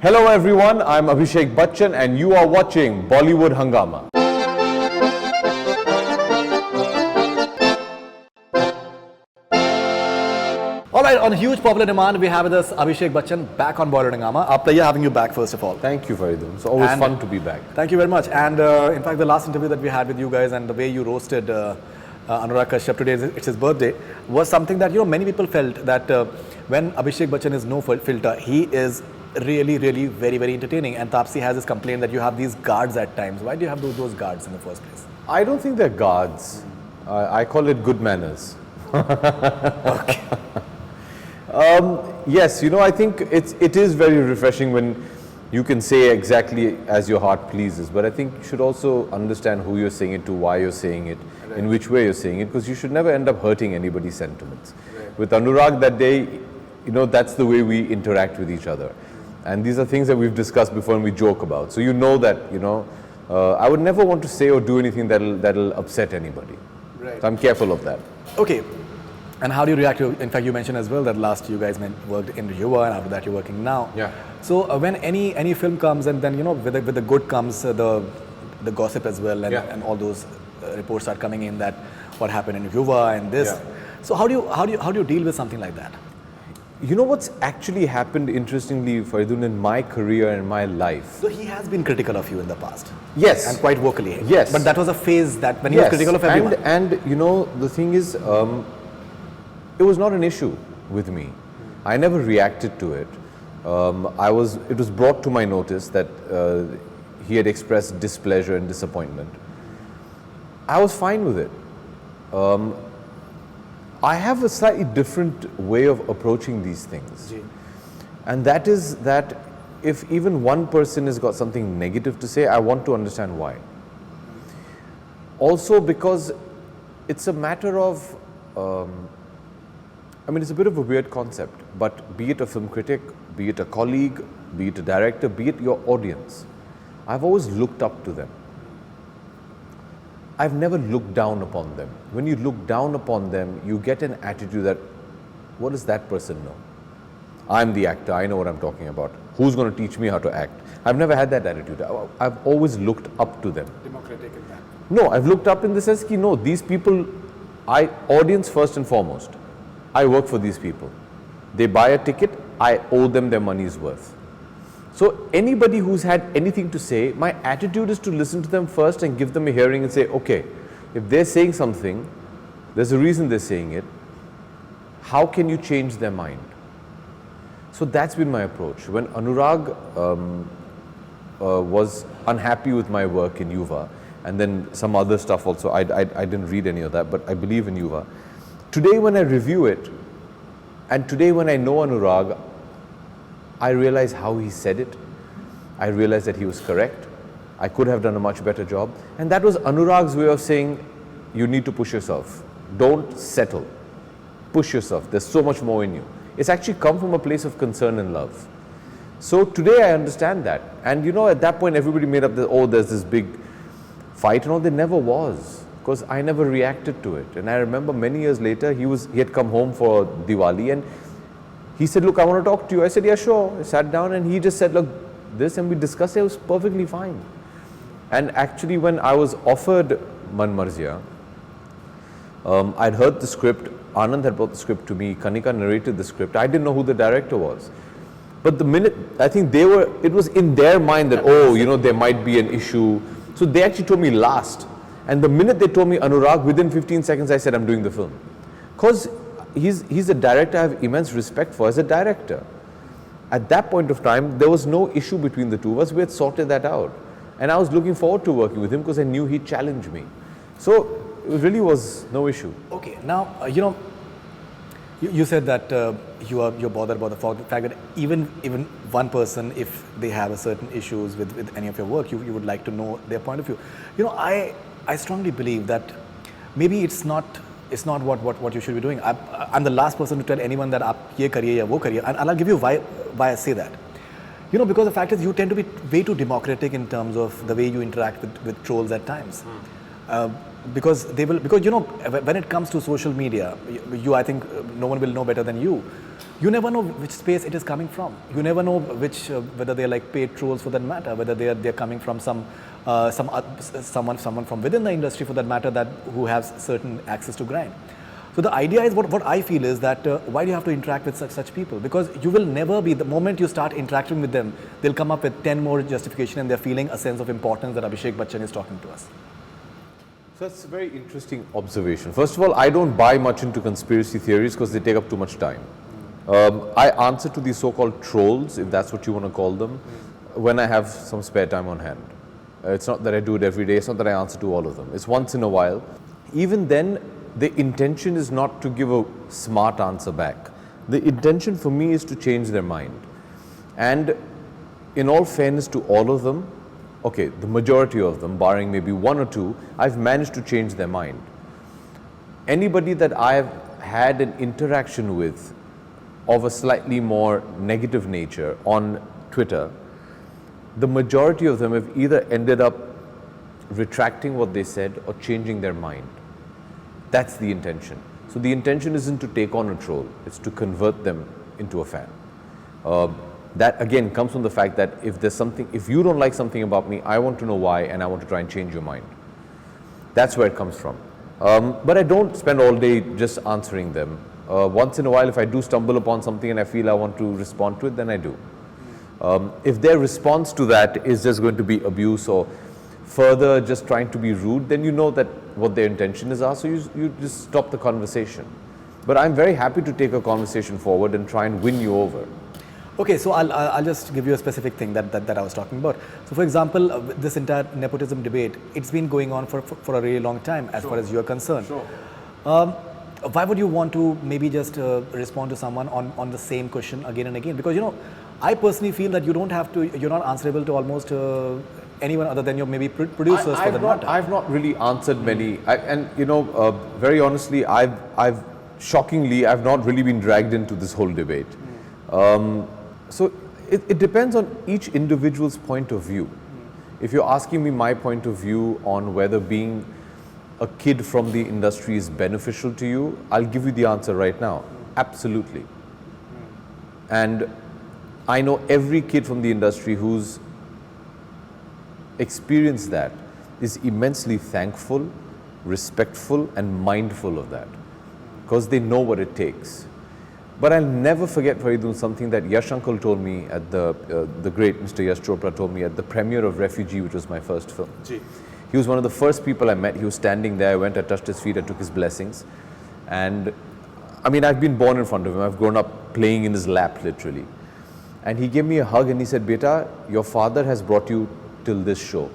Hello everyone, I'm Abhishek Bachchan and you are watching Bollywood Hungama. Alright, on huge popular demand, we have with us Abhishek Bachchan back on Bollywood Hungama. Our pleasure having you back, first of all. Thank you, Faridun. It's always fun to be back. Thank you very much. And in fact, the last interview that we had with you guys and the way you roasted Anurag Kashyap today, it's his birthday, was something that, many people felt that when Abhishek Bachchan is no filter, he is really, really very, very entertaining. And Taapsee has this complaint that you have these guards at times. Why do you have those guards in the first place? I don't think they're guards. I call it good manners. Okay. Yes, I think it is very refreshing when you can say exactly as your heart pleases. But I think you should also understand who you're saying it to, why you're saying it, right, in which way you're saying it, because you should never end up hurting anybody's sentiments. Right. With Anurag that day, that's the way we interact with each other. And these are things that we've discussed before and we joke about. So that, I would never want to say or do anything that'll upset anybody. Right. So I'm careful of that. Okay. And how do you react to, in fact, you mentioned as well that last you guys worked in Yuva and after that you're working now. Yeah. So when any film comes and then, with the good comes the gossip as well and all those reports start coming in that what happened in Yuva and this. Yeah. So how do you deal with something like that? What's actually happened interestingly, Faridun, in my career and my life. So he has been critical of you in the past. Yes. And quite vocally. Yes. But that was a phase that when he was critical of everyone. And the thing is, it was not an issue with me. I never reacted to it. It was brought to my notice that he had expressed displeasure and disappointment. I was fine with it. I have a slightly different way of approaching these things. And that is that if even one person has got something negative to say, I want to understand why. Also because it's a matter of, it's a bit of a weird concept, but be it a film critic, be it a colleague, be it a director, be it your audience, I've always looked up to them. I've never looked down upon them. When you look down upon them, you get an attitude that, what does that person know? I'm the actor, I know what I'm talking about. Who's going to teach me how to act? I've never had that attitude. I've always looked up to them. Democratic in that? No, I've looked up in the sense that, no, these people, audience first and foremost. I work for these people. They buy a ticket, I owe them their money's worth. So anybody who's had anything to say, my attitude is to listen to them first and give them a hearing and say, okay, if they're saying something, there's a reason they're saying it. How can you change their mind? So that's been my approach. When Anurag was unhappy with my work in Yuva, and then some other stuff also, I didn't read any of that, but I believe in Yuva. Today when I review it, and today when I know Anurag, I realize how he said it. I realize that he was correct. I could have done a much better job. And that was Anurag's way of saying, you need to push yourself. Don't settle. Push yourself. There's so much more in you. It's actually come from a place of concern and love. So today I understand that. And at that point everybody made up there's this big fight and all. There never was. Because I never reacted to it. And I remember many years later, he had come home for Diwali and he said, look, I want to talk to you. I said, yeah, sure. I sat down and he just said, look, this, and we discussed it. It was perfectly fine. And actually, when I was offered Manmarziyaan, I'd heard the script. Anand had brought the script to me. Kanika narrated the script. I didn't know who the director was. But the minute, I think it was in their mind that, there might be an issue. So they actually told me last. And the minute they told me Anurag, within 15 seconds, I said, I'm doing the film. Because he's a director I have immense respect for as a director. At that point of time, there was no issue between the two of us. We had sorted that out. And I was looking forward to working with him because I knew he'd challenge me. So it really was no issue. Okay, now, you said that you're bothered about the fact that even one person, if they have a certain issues with any of your work, you would like to know their point of view. I strongly believe that maybe it's not what you should be doing. I'm the last person to tell anyone that aap ye kariye ya wo kariye, and I'll give you why I say that. Because the fact is you tend to be way too democratic in terms of the way you interact with trolls at times. Because when it comes to social media, I think no one will know better than you. you never know which space it is coming from. You never know whether they're like paid trolls for that matter, whether they're coming from someone from within the industry for that matter, that who has certain access to grind. So the idea is, what I feel is that why do you have to interact with such people? Because you will never be, the moment you start interacting with them, they'll come up with 10 more justification, and they're feeling a sense of importance that Abhishek Bachchan is talking to us. So that's a very interesting observation. First of all, I don't buy much into conspiracy theories because they take up too much time. I answer to these so-called trolls, if that's what you want to call them, when I have some spare time on hand. It's not that I do it every day, it's not that I answer to all of them. It's once in a while. Even then, the intention is not to give a smart answer back. The intention for me is to change their mind. And in all fairness to all of them, okay, the majority of them, barring maybe one or two, I've managed to change their mind. Anybody that I've had an interaction with of a slightly more negative nature on Twitter, the majority of them have either ended up retracting what they said or changing their mind. That's the intention. So the intention isn't to take on a troll, it's to convert them into a fan. That again comes from the fact that if you don't like something about me, I want to know why, and I want to try and change your mind. That's where it comes from. But I don't spend all day just answering them. Once in a while, if I do stumble upon something and I feel I want to respond to it, then I do. If their response to that is just going to be abuse or further just trying to be rude, then you know that what their intention is, so you just stop the conversation. But I'm very happy to take a conversation forward and try and win you over. Okay, so I'll just give you a specific thing that I was talking about. So for example, this entire nepotism debate, it's been going on for a really long time as far as you're concerned. Sure. Why would you want to maybe just respond to someone on the same question again and again? Because I personally feel that you're not answerable to almost anyone other than your maybe producers for that matter. I've not really answered many, very honestly, I've shockingly, I've not really been dragged into this whole debate. So it depends on each individual's point of view. If you're asking me my point of view on whether being a kid from the industry is beneficial to you, I'll give you the answer right now. Absolutely. And I know every kid from the industry who's experienced that is immensely thankful, respectful, and mindful of that because they know what it takes. But I'll never forget, Faridun, something that Yash Uncle told me at the great Mr. Yash Chopra told me at the premiere of Refugee, which was my first film. Gee. He was one of the first people I met. He was standing there. I went, I touched his feet, I took his blessings. And I mean, I've been born in front of him. I've grown up playing in his lap, literally. And he gave me a hug and he said, "Beta, your father has brought you till this show.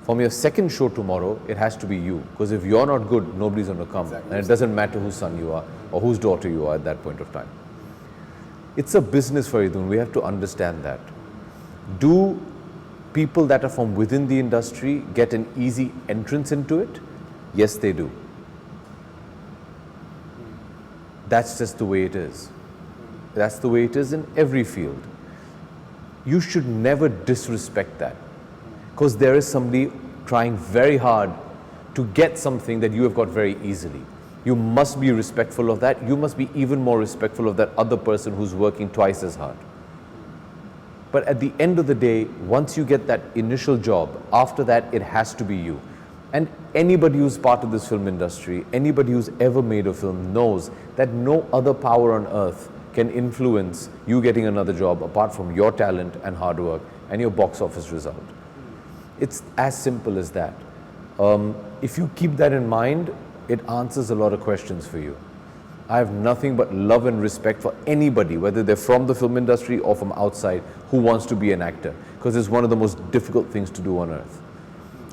From your second show tomorrow, it has to be you. Because if you're not good, nobody's going to come. Exactly. And it doesn't matter whose son you are or whose daughter you are at that point of time." It's a business, Faridun. We have to understand that. Do people that are from within the industry get an easy entrance into it? Yes, they do. That's just the way it is. That's the way it is in every field. You should never disrespect that. Because there is somebody trying very hard to get something that you have got very easily. You must be respectful of that. You must be even more respectful of that other person who's working twice as hard. But at the end of the day, once you get that initial job, after that, it has to be you. And anybody who's part of this film industry, anybody who's ever made a film knows that no other power on earth can influence you getting another job apart from your talent and hard work and your box office result. It's as simple as that. If you keep that in mind, it answers a lot of questions for you. I have nothing but love and respect for anybody, whether they're from the film industry or from outside, who wants to be an actor, because it's one of the most difficult things to do on earth.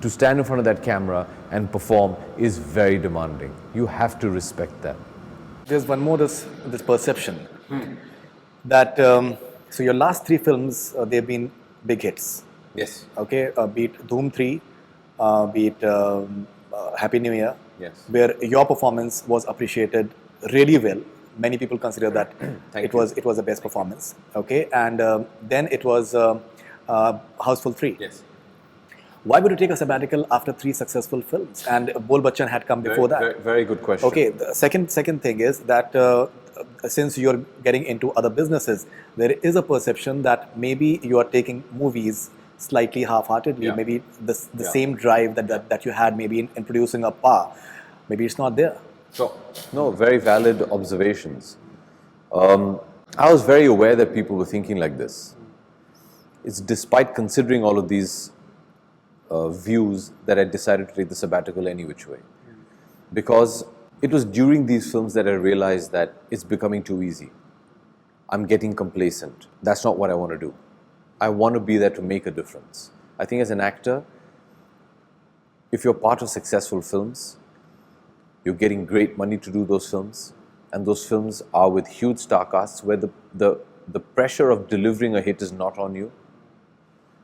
To stand in front of that camera and perform is very demanding. You have to respect that. There's one more, this perception that, so your last three films, they've been big hits. Yes. Okay, be it Dhoom 3, be it Happy New Year, Yes. where your performance was appreciated really well. Many people consider that it was the best performance. Okay, and then it was Houseful 3. Yes. Why would you take a sabbatical after 3 successful films? And Bol Bachchan had come before that. Very good question. Okay, the second thing is that since you're getting into other businesses, there is a perception that maybe you are taking movies slightly half-heartedly. Yeah. Maybe the Yeah. same drive that you had maybe in producing a Pa, maybe it's not there. Sure. No, very valid observations. I was very aware that people were thinking like this. It's despite considering all of these views that I decided to take the sabbatical any which way. Because it was during these films that I realized that it's becoming too easy. I'm getting complacent. That's not what I want to do. I want to be there to make a difference. I think as an actor, if you're part of successful films, you're getting great money to do those films, and those films are with huge star casts where the pressure of delivering a hit is not on you.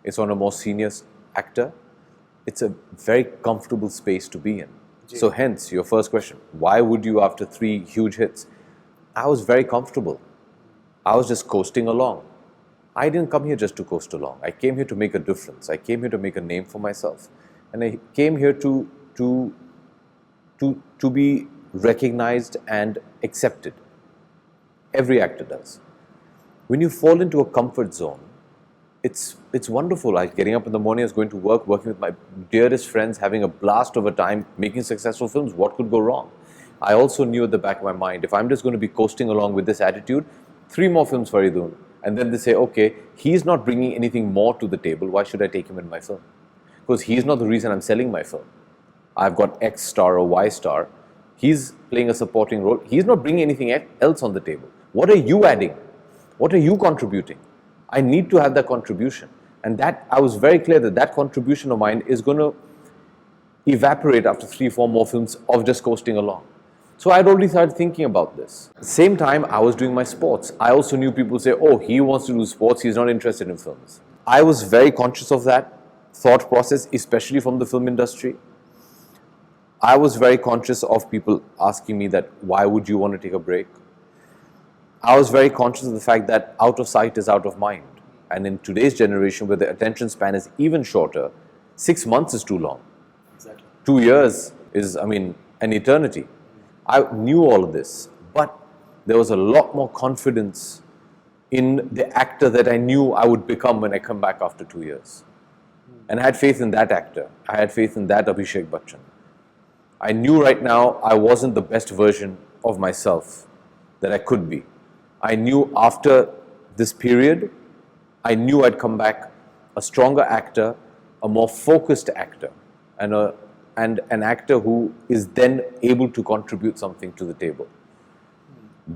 It's on a more senior actor. It's a very comfortable space to be in. So hence, your first question, why would you after 3 huge hits? I was very comfortable. I was just coasting along. I didn't come here just to coast along. I came here to make a difference. I came here to make a name for myself. And I came here to be recognized and accepted. Every actor does. When you fall into a comfort zone, it's wonderful. Like getting up in the morning, I was going to work, working with my dearest friends, having a blast of a time, making successful films. What could go wrong? I also knew at the back of my mind, if I'm just going to be coasting along with this attitude, 3 more films for Faridun. And then they say, okay, he's not bringing anything more to the table. Why should I take him in my film? Because he's not the reason I'm selling my film. I've got X star or Y star. He's playing a supporting role. He's not bringing anything else on the table. What are you adding? What are you contributing? I need to have that contribution. And that I was very clear that that contribution of mine is going to evaporate after 3, 4 more films of just coasting along. So I'd already started thinking about this. Same time, I was doing my sports. I also knew people say, oh, he wants to do sports, he's not interested in films. I was very conscious of that thought process, especially from the film industry. I was very conscious of people asking me that, why would you want to take a break? I was very conscious of the fact that out of sight is out of mind. And in today's generation, where the attention span is even shorter, 6 months is too long. Exactly. 2 years is, an eternity. I knew all of this, but there was a lot more confidence in the actor that I knew I would become when I come back after 2 years. And I had faith in that actor. I had faith in that Abhishek Bachchan. I knew right now I wasn't the best version of myself that I could be. I knew after this period, I knew I'd come back a stronger actor, a more focused actor, and an actor who is then able to contribute something to the table.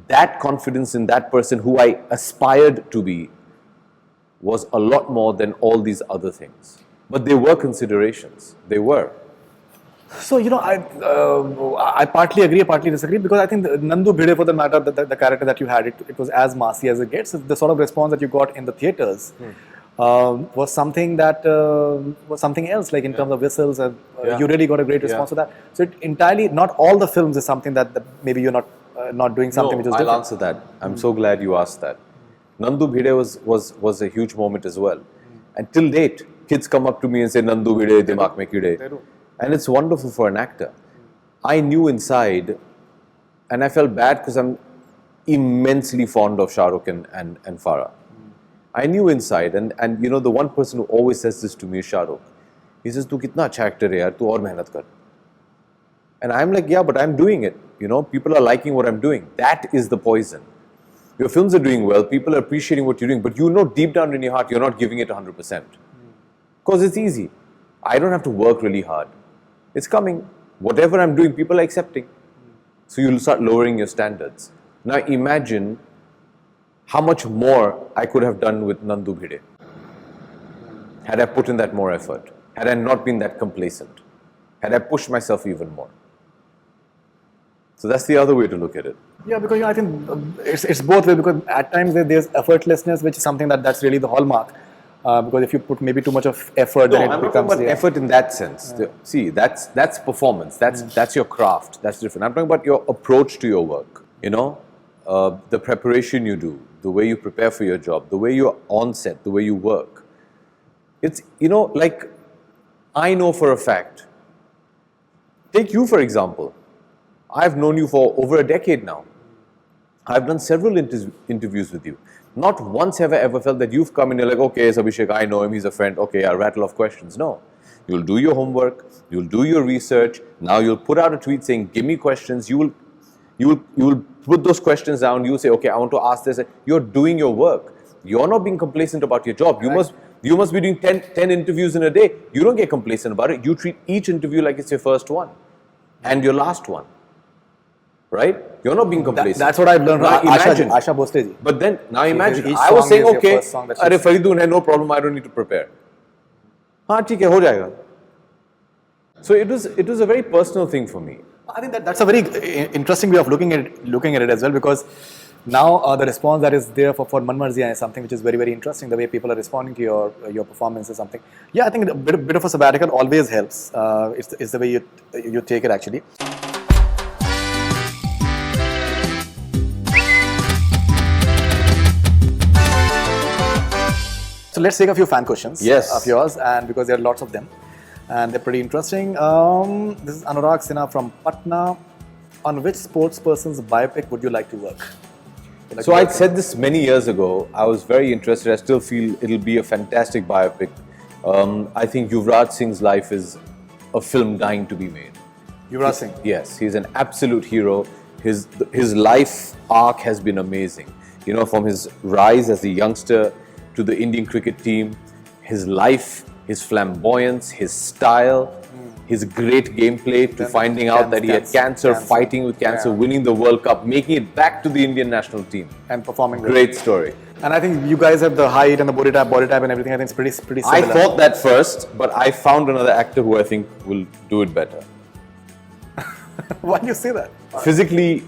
That confidence in that person who I aspired to be was a lot more than all these other things. But they were considerations. They were. So, I partly agree, partly disagree, because I think Nandu Bhide, for the matter, the character that you had, it was as massy as it gets. The sort of response that you got in the theatres was something that was something else, like in terms of whistles. You really got a great response to that. So, it entirely, not all the films is something that maybe you're not doing something which is different. I'll answer that. I'm so glad you asked that. Nandu Bhide was a huge moment as well. And till date, kids come up to me and say, Nandu Bhide, Dimag mein kide. And it's wonderful for an actor. I knew inside, and I felt bad because I'm immensely fond of Shah Rukh and Farah. I knew inside, and the one person who always says this to me is Shah Rukh. He says, "Tu kitna acha actor hai yaar, tu aur mehnat kar." And I'm like, yeah, but I'm doing it. People are liking what I'm doing. That is the poison. Your films are doing well, people are appreciating what you're doing, but deep down in your heart, you're not giving it 100%. Because it's easy. I don't have to work really hard. It's coming. Whatever I'm doing, people are accepting. So you'll start lowering your standards. Now imagine how much more I could have done with Nandu Bhide had I put in that more effort, had I not been that complacent, had I pushed myself even more. So that's the other way to look at it. Yeah, because I think it's both ways, because at times there's effortlessness, which is something that's really the hallmark. Because if you put maybe too much of effort, then it becomes... I'm not talking about effort in that sense. Yeah. See, that's performance. That's your craft. That's different. I'm talking about your approach to your work. The preparation you do, the way you prepare for your job, the way you're on set, the way you work. It's, like, I know for a fact. Take you, for example. I've known you for over a decade now. I've done several interviews with you. Not once have I ever felt that you've come and you're like, okay, it's Abhishek, I know him, he's a friend, okay, I'll rattle off questions. No. You'll do your homework, you'll do your research, now you'll put out a tweet saying, give me questions, you will put those questions down, you say, okay, I want to ask this. You're doing your work. You're not being complacent about your job. You must be doing 10 interviews in a day. You don't get complacent about it. You treat each interview like it's your first one and your last one. Right? You're not being complacent. That's what I've learned from Asha Bhosle. But then, now imagine, I was saying, okay, Arey Faridun, no problem, I don't need to prepare. Haan, theek hai, ho jayega. So it was a very personal thing for me. I think that's a very interesting way of looking at it as well, because now the response that is there for Manmarziyaan is something which is very, very interesting. The way people are responding to your performance is something. Yeah, I think a bit of a sabbatical always helps. It's the way you take it actually. So let's take a few fan questions of yours, and because there are lots of them, and they're pretty interesting. This is Anurag Sinha from Patna. On which sports person's biopic would you like to work? So I'd said this many years ago. I was very interested. I still feel it'll be a fantastic biopic. I think Yuvraj Singh's life is a film dying to be made. Yuvraj Singh? Yes, he's an absolute hero. His life arc has been amazing. You know, from his rise as a youngster to the Indian cricket team, his life, his flamboyance, his style, his great gameplay, to finding out that he had cancer, fighting with cancer, winning the World Cup, making it back to the Indian national team. And performing. Great story. And I think you guys have the height and the body type and everything. I think it's pretty similar. I thought that first, but I found another actor who I think will do it better. Why do you say that? Physically,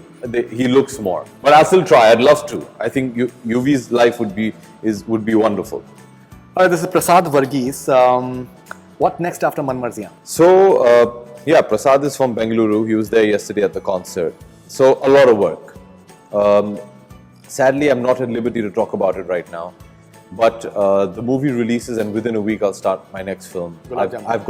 he looks more. But I'll still try. I'd love to. I think Yuvi's life would be wonderful. This is Prasad Varghese. What next after Manmarziyaan? So, Prasad is from Bengaluru. He was there yesterday at the concert. So, a lot of work. Sadly, I'm not at liberty to talk about it right now. But the movie releases, and within a week, I'll start my next film. I've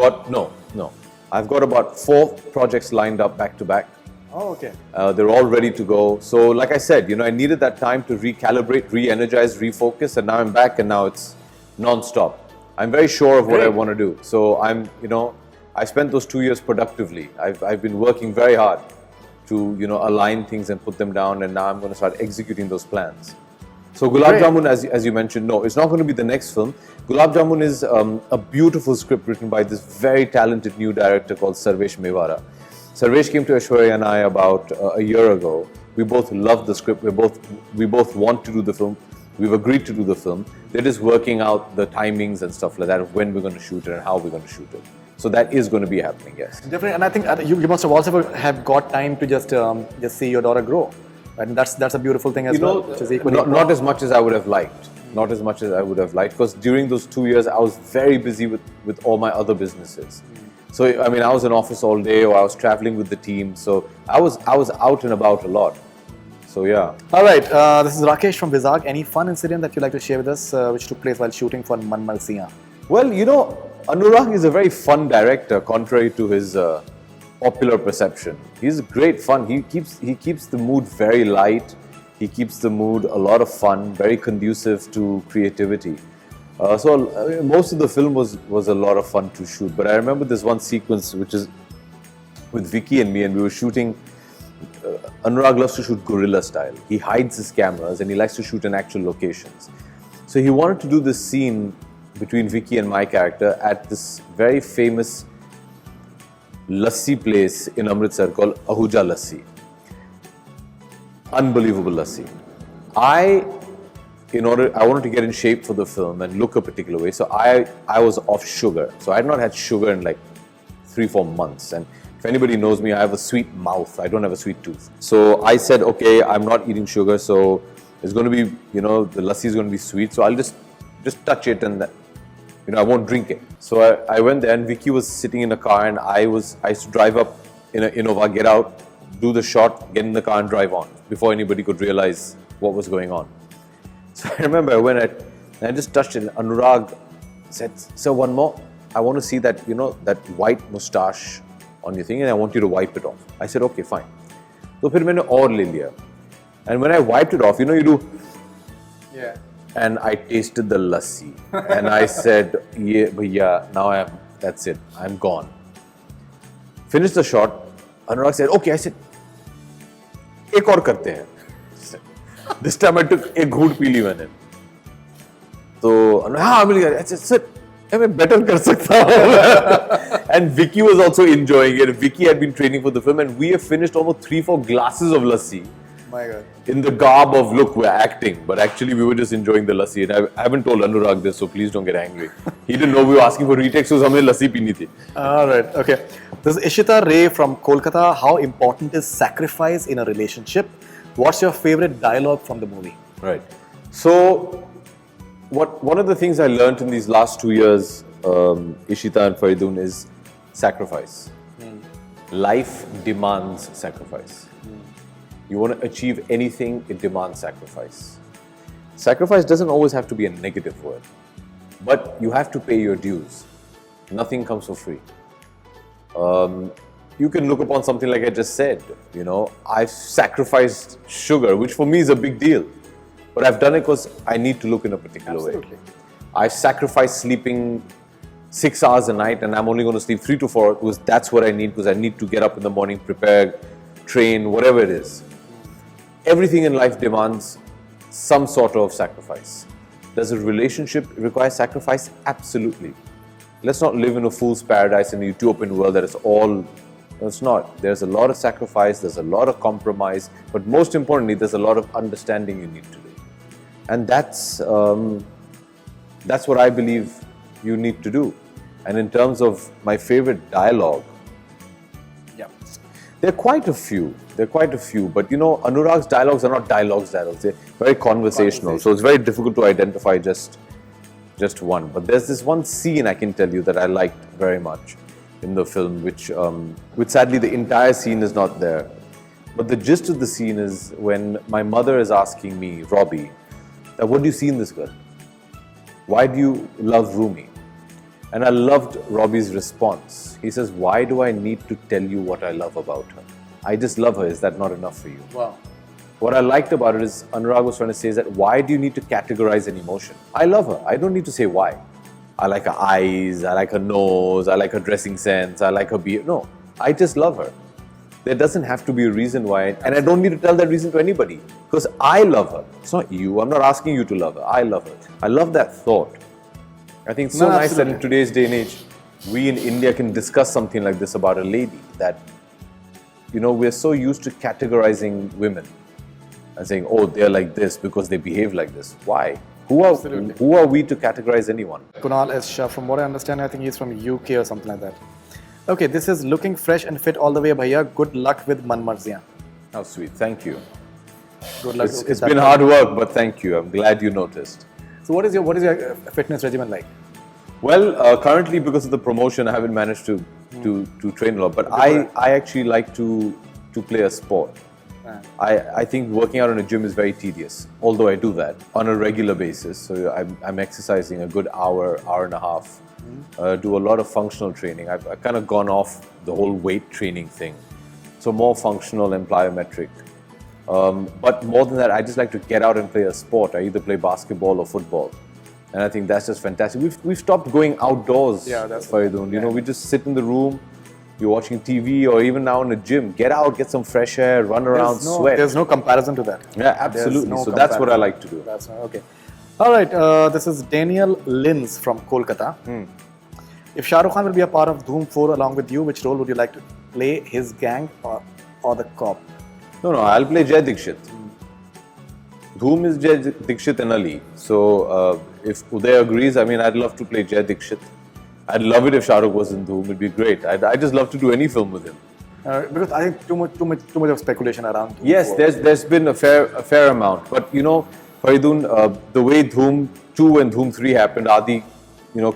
got about 4 projects lined up back to back. Oh, okay. They're all ready to go. So, like I said, I needed that time to recalibrate, re-energize, refocus, and now I'm back, and now it's non-stop. I'm very sure of what I want to do. So I spent those 2 years productively. I've been working very hard to, align things and put them down, and now I'm going to start executing those plans. So Gulab Jamun, as you mentioned, no, it's not going to be the next film. Gulab Jamun is a beautiful script written by this very talented new director called Sarvesh Mewara. Sarvesh came to Aishwarya and I about a year ago. We both love the script. We both want to do the film. We've agreed to do the film. They're just working out the timings and stuff like that of when we're going to shoot it and how we're going to shoot it. So that is going to be happening, yes. Definitely, and I think you must have also have got time to just see your daughter grow. And that's a beautiful thing as well. Which is equally not as much as I would have liked. Not as much as I would have liked, because during those 2 years I was very busy with all my other businesses. So I mean, I was in office all day, or I was traveling with the team. So I was out and about a lot. So yeah. All right. This is Rakesh from Vizag. Any fun incident that you'd like to share with us, which took place while shooting for Manmarziyaan? Well, Anurag is a very fun director, contrary to his popular perception. He's great fun. He keeps the mood very light. He keeps the mood a lot of fun, very conducive to creativity. So most of the film was a lot of fun to shoot. But I remember this one sequence which is with Vicky and me, and we were shooting. Anurag loves to shoot guerrilla style. He hides his cameras and he likes to shoot in actual locations. So he wanted to do this scene between Vicky and my character at this very famous lassi place in Amritsar called Ahuja Lassi. Unbelievable lassi. I wanted to get in shape for the film and look a particular way. So I was off sugar. So I had not had sugar in like 3-4 months. And if anybody knows me, I have a sweet mouth. I don't have a sweet tooth. So I said, okay, I'm not eating sugar. So it's going to be, the lassi is going to be sweet. So I'll just touch it and, I won't drink it. So I went there, and Vicky was sitting in a car, and I used to drive up in an Innova, get out, do the shot, get in the car and drive on before anybody could realize what was going on. So I remember when I just touched it, and Anurag said, "Sir, one more. I want to see that, that white moustache on your thing, and I want you to wipe it off." I said, "Okay, fine." So फिर मैंने और ले लिया. And when I wiped it off, you do, Yeah. and I tasted the lassi. And I said, yeah, bhaiya, now that's it, I'm gone. Finished the shot. Anurag said, okay. I said, एक और करते हैं. This time I took एक घूंट P ली मैंने. तो हाँ मिल गया. I said, sir, मैं better कर सकता हूँ. And Vicky was also enjoying it. Vicky had been training for the film, and we have finished almost 3-4 glasses of lassi. My God. In the garb of, look, we're acting, but actually we were just enjoying the lassi. And I haven't told Anurag this, so please don't get angry. He didn't know we were asking for retakes, so हमने lassi पीनी थी. All right. Okay. This is Ishita Ray from Kolkata. How important is sacrifice in a relationship? What's your favorite dialogue from the movie? Right. So, one of the things I learned in these last 2 years, Ishita and Faridun, is sacrifice. Life demands sacrifice. You want to achieve anything, it demands sacrifice. Sacrifice doesn't always have to be a negative word, but you have to pay your dues. Nothing comes for free. You can look upon something like I just said, I've sacrificed sugar, which for me is a big deal. But I've done it because I need to look in a particular way. I've sacrificed sleeping 6 hours a night, and I'm only going to sleep 3 to 4 because that's what I need, because I need to get up in the morning, prepare, train, whatever it is. Everything in life demands some sort of sacrifice. Does a relationship require sacrifice? Absolutely. Let's not live in a fool's paradise in a utopian world that is all. No, it's not. There's a lot of sacrifice, there's a lot of compromise, but most importantly, there's a lot of understanding you need to do. And that's what I believe you need to do. And in terms of my favorite dialogue, there are quite a few. But Anurag's dialogues are not dialogues. They're very conversational. So it's very difficult to identify just one. But there's this one scene I can tell you that I liked very much in the film, which sadly the entire scene is not there. But the gist of the scene is when my mother is asking me, Robbie, what do you see in this girl? Why do you love Rumi? And I loved Robbie's response. He says, why do I need to tell you what I love about her? I just love her. Is that not enough for you? Wow. What I liked about it is Anurag was trying to say is that why do you need to categorize an emotion? I love her. I don't need to say why. I like her eyes. I like her nose. I like her dressing sense. I like her beard. No, I just love her. There doesn't have to be a reason why. And I don't need to tell that reason to anybody because I love her. It's not you. I'm not asking you to love her. I love her. I love that thought. I think it's so nice that in today's day and age, we in India can discuss something like this about a lady that, we're so used to categorizing women and saying, oh, they're like this because they behave like this. Why? Who are we to categorize anyone? Kunal S. Shah, from what I understand, I think he's from UK or something like that. Okay, this is looking fresh and fit all the way, bhaiya. Good luck with Manmarziyaan. How sweet. Thank you. Good luck. It's been hard work, but thank you. I'm glad you noticed. So what is your fitness regimen like? Well, currently because of the promotion, I haven't managed to train a lot. But I actually like to play a sport. I think working out in a gym is very tedious, although I do that on a regular basis. So I'm exercising a good hour and a half. Do a lot of functional training. I've kind of gone off the whole weight training thing. So more functional and plyometric. But more than that, I just like to get out and play a sport. I either play basketball or football. And I think that's just fantastic. We've stopped going outdoors, Faridun. We just sit in the room, you're watching TV or even now in the gym. Get out, get some fresh air, run around, sweat. There's no comparison to that. Yeah, absolutely. So that's what I like to do. Okay. All right, this is Daniel Lins from Kolkata. If Shah Rukh Khan will be a part of Dhoom 4 along with you, which role would you like to play? His gang or the cop? No, I'll play Jai Dikshit. Dhoom is Jai Dikshit and Ali. So if Uday agrees, I'd love to play Jai Dikshit. I'd love it if Shah Rukh was in Dhoom. It'd be great. I'd just love to do any film with him. Because I think too much of speculation around Dhoom. Yes, there's been a fair amount. But Faridun, the way Dhoom 2 and Dhoom 3 happened, Adi,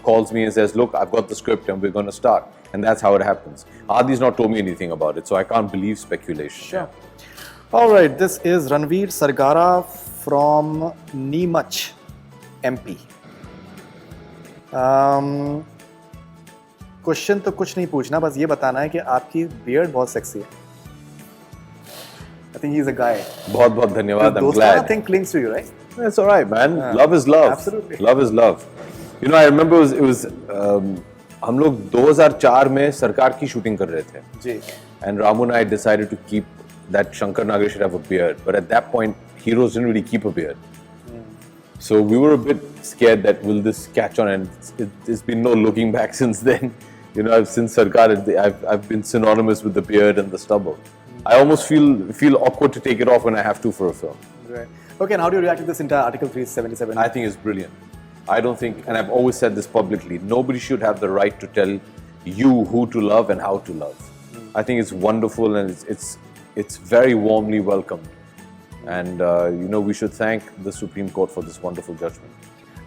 calls me and says, look, I've got the script and we're going to start. And that's how it happens. Adi's not told me anything about it, so I can't believe speculation. Sure. All right, this is Ranveer Sargara from Neemach, MP. Question तो कुछ नहीं पूछना, बस ये बताना है कि आपकी बियर्ड बहुत सेक्सी है. think he's a guy. बहुत बहुत धन्यवाद. I'm Dostana glad. thing clings to you, right? That's all right, man. Love is love. Absolutely. Love is love. You know, I remember it was हम लोग 2004 में सरकार की शूटिंग कर रहे थे. जी. And Ramu and I decided to keep that Shankar Nagar should have a beard. But at that point, heroes didn't really keep a beard. So we were a bit scared that will this catch on, and there's been no looking back since then. You know, since Sarkar, I've been synonymous with the beard and the stubble. I almost feel awkward to take it off when I have to for a film. Right. Okay, and how do you react to this entire Article 377? I think it's brilliant. I don't think, and I've always said this publicly, nobody should have the right to tell you who to love and how to love. I think it's wonderful, and it's very warmly welcomed. And you know, we should thank the Supreme Court for this wonderful judgment.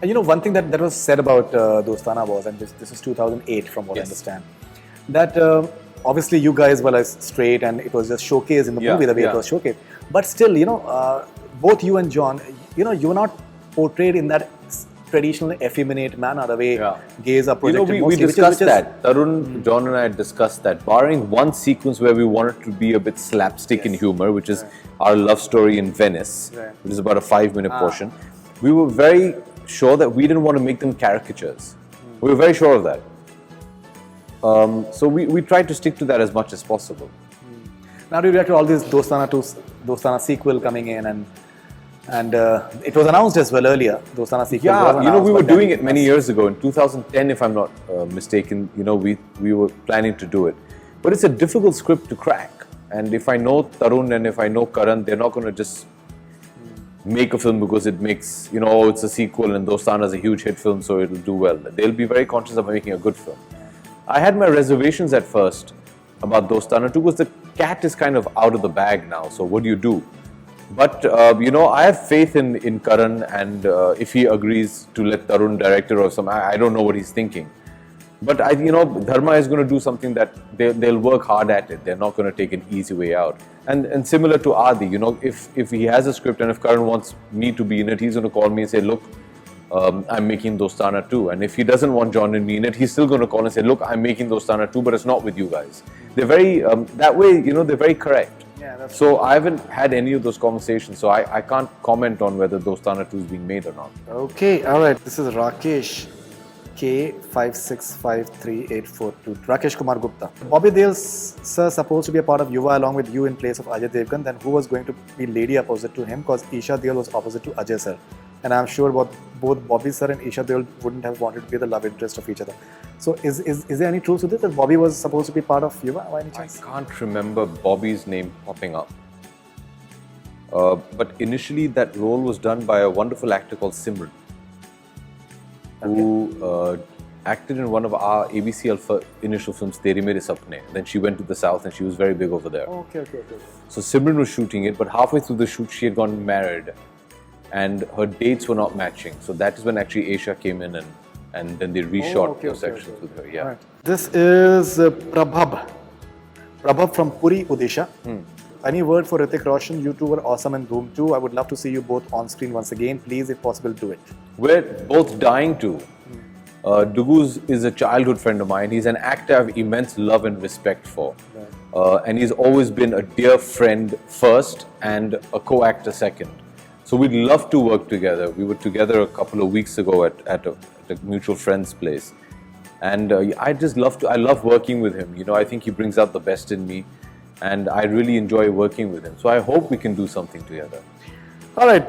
And you know, one thing that was said about Dostana was, and this is 2008 from what I understand, that obviously you guys were like straight and it was just showcased in the movie the way it was showcased. But still, you know, both you and John, you know, you were not portrayed in that traditional effeminate manner, the way gays are projected. You know, we discussed that. Tarun, John and I discussed that. Barring one sequence where we wanted to be a bit slapstick in humor, which is our love story in Venice, which is about a 5-minute portion, we were very sure that we didn't want to make them caricatures. We were very sure of that. So we tried to stick to that as much as possible. Now do you react to all this Dostana sequel coming in, and it was announced as well earlier, Dostana sequel. Yeah, you know, we were doing it many years ago, in 2010 if I'm not mistaken, you know, we were planning to do it. But it's a difficult script to crack. And if I know Tarun and if I know Karan, they're not going to just make a film because it makes, you know, oh, it's a sequel and Dostana is a huge hit film, so it'll do well. They'll be very conscious of making a good film. I had my reservations at first about Dostana too, because the cat is kind of out of the bag now, so what do you do? But, you know, I have faith in Karan, and if he agrees to let Tarun direct it or something, I don't know what he's thinking. But, you know, Dharma is going to do something that they'll work hard at it. They're not going to take an easy way out. And similar to Adi, you know, if he has a script and if Karan wants me to be in it, he's going to call me and say, look, I'm making Dostana too. And if he doesn't want John and me in it, he's still going to call and say, look, I'm making Dostana too, but it's not with you guys. They're very, that way, you know, they're very correct. Yeah, so I haven't had any of those conversations, so I can't comment on whether Dostana 2 is being made or not. Okay, alright. This is Rakesh K5653842. Rakesh Kumar Gupta. Bobby Deol sir supposed to be a part of Yuva along with you in place of Ajay Devgan. Then who was going to be lady opposite to him? Because Isha Deol was opposite to Ajay sir. And I'm sure both Bobby sir and Isha Deol wouldn't have wanted to be the love interest of each other. So is there any truth to this, that Bobby was supposed to be part of Yuva by any chance? I can't remember Bobby's name popping up. But initially that role was done by a wonderful actor called Simran, who acted in one of our ABCL initial films, Tere Mere Sapne. Then she went to the south and she was very big over there. Okay. So Simran was shooting it, but halfway through the shoot she had gotten married and her dates were not matching. So that is when actually Aisha came in and then they reshot those sections with her. Yeah. Right. This is Prabhab from Puri, Odisha. Any word for Hrithik, Roshan? You two were awesome in Dhoom 2. I would love to see you both on screen once again. Please, if possible, do it. We're both dying to. Duguz is a childhood friend of mine. He's an actor I have immense love and respect for. And he's always been a dear friend first and a co-actor second. So we'd love to work together. We were together a couple of weeks ago at a mutual friend's place. And I love working with him. You know, I think he brings out the best in me. And I really enjoy working with him. So I hope we can do something together. All right.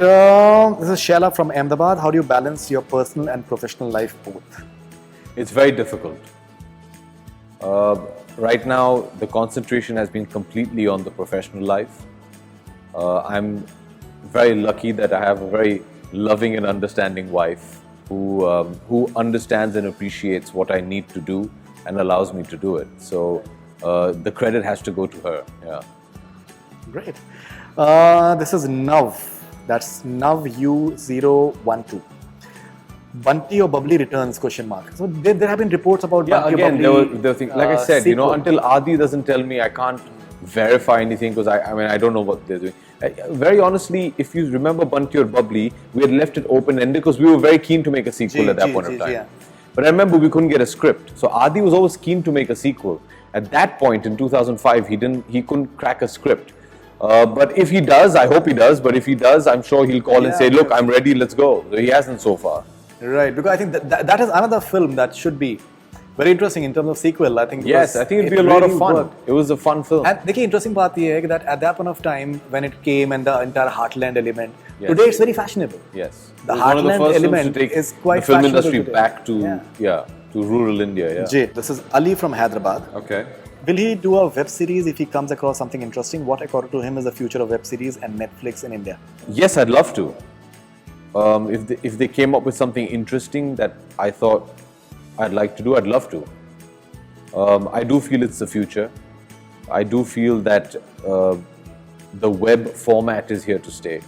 This is Shaila from Ahmedabad. How do you balance your personal and professional life both? It's very difficult. Right now, the concentration has been completely on the professional life. I'm very lucky that I have a very loving and understanding wife who understands and appreciates what I need to do and allows me to do it. So the credit has to go to her. Yeah. Great. This is Nav. That's Nav U012. Bunty or Bubbly returns? Question mark. So there have been reports about Bunty or Bubbly. There were things, like I said, you know, until Adi doesn't tell me, I can't verify anything because I don't know what they're doing. Very honestly, if you remember Bunty or Bubbly, we had left it open-ended because we were very keen to make a sequel at that point of time. Yeah. But I remember we couldn't get a script. So Adi was always keen to make a sequel. At that point in 2005, he couldn't crack a script. But if he does, I hope he does. But if he does, I'm sure he'll call and say, "Look, I'm ready. Let's go." So he hasn't so far. Right, because I think that is another film that should be very interesting in terms of sequel. I think Yes, I think it'd be a lot of fun. worked. It was a fun film. And the interesting part is that at that point of time, when it came and the entire Heartland element, Yes. today it's very fashionable. Yes, The It was one of the Heartland first films element to take is quite the film fashionable industry today. back to to rural India. Yeah. Jay, this is Ali from Hyderabad. Okay. Will he do a web series if he comes across something interesting? What, according to him, is the future of web series and Netflix in India? Yes, I'd love to. If they came up with something interesting that I thought I'd like to do, I'd love to. I do feel it's the future. I do feel that the web format is here to stay,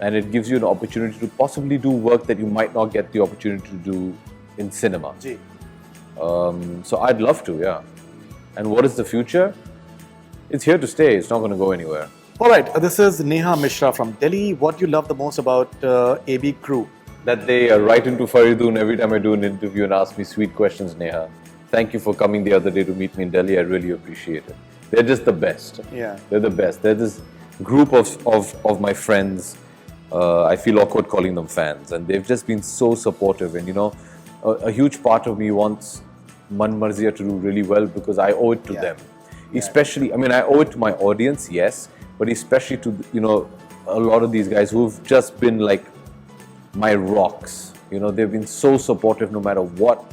and it gives you an opportunity to possibly do work that you might not get the opportunity to do in cinema. Jay. So I'd love to, yeah. And what is the future? It's here to stay. It's not going to go anywhere. All right, this is Neha Mishra from Delhi. What do you love the most about AB Crew? That they write into Faridun every time I do an interview and ask me sweet questions, Neha. Thank you for coming the other day to meet me in Delhi. I really appreciate it. They're just the best. Yeah. They're the best. They're this group of my friends. I feel awkward calling them fans. And they've just been so supportive. And, you know, a huge part of me wants Manmarziyaan to do really well because I owe it to them. Especially, I mean, I owe it to my audience, yes. But especially to, you know, a lot of these guys who've just been like my rocks. You know, they've been so supportive no matter what.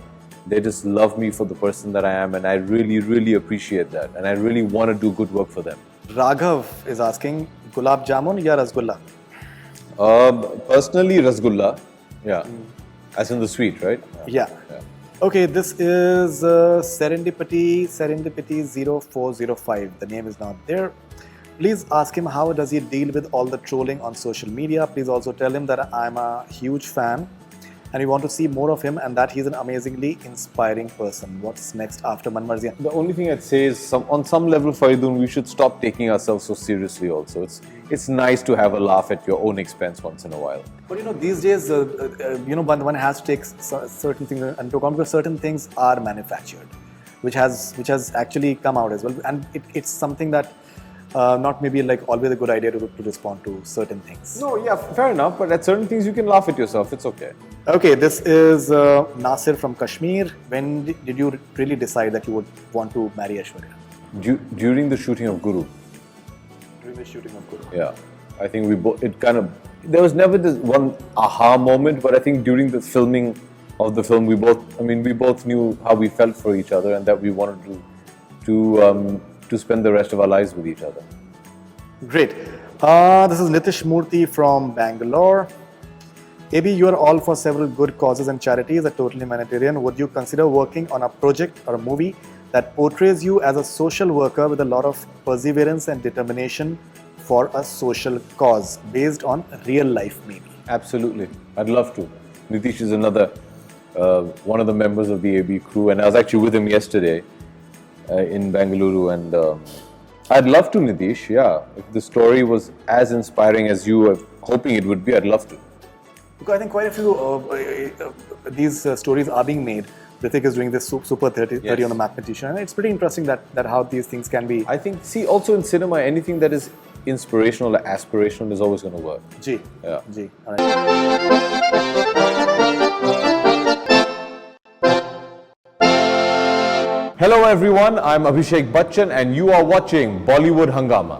They just love me for the person that I am, and I really, really appreciate that. And I really want to do good work for them. Raghav is asking, Gulab Jamun ya Rasgulla? Personally, Rasgulla. Yeah. As in the sweet, right? Yeah. Okay, this is Serendipity 0405. The name is not there. Please ask him how does he deal with all the trolling on social media. Please also tell him that I'm a huge fan and we want to see more of him and that he's an amazingly inspiring person. What's next after Manmarziyaan? The only thing I'd say is, on some level, Faridun, we should stop taking ourselves so seriously also. It's nice to have a laugh at your own expense once in a while. But you know, these days, you know, one has to take certain things into account because certain things are manufactured, which has actually come out as well. And it's something that not maybe like always a good idea to respond to certain things. No, yeah, fair enough. But at certain things, you can laugh at yourself. It's okay. Okay, this is Nasir from Kashmir. When did you really decide that you would want to marry Aishwarya? During the shooting of Guru. During the shooting of Guru. Yeah, I think we both. It kind of. There was never this one aha moment, but I think during the filming of the film, we both knew how we felt for each other and that we wanted to spend the rest of our lives with each other. Great. This is Nitish Murthy from Bangalore. AB, you are all for several good causes and charities, a totally humanitarian. Would you consider working on a project or a movie that portrays you as a social worker with a lot of perseverance and determination for a social cause based on real life maybe? Absolutely. I'd love to. Nitish is another one of the members of the AB crew, and I was actually with him yesterday in Bengaluru, and I'd love to, Nitish, yeah. If the story was as inspiring as you were hoping it would be, I'd love to. Because I think quite a few these stories are being made. Hrithik is doing this Super 30 on the mathematician, and it's pretty interesting that how these things can be. I think, see, also in cinema, anything that is inspirational or aspirational is always going to work. Ji. Yeah. Ji. All right. Hello everyone, I'm Abhishek Bachchan and you are watching Bollywood Hungama.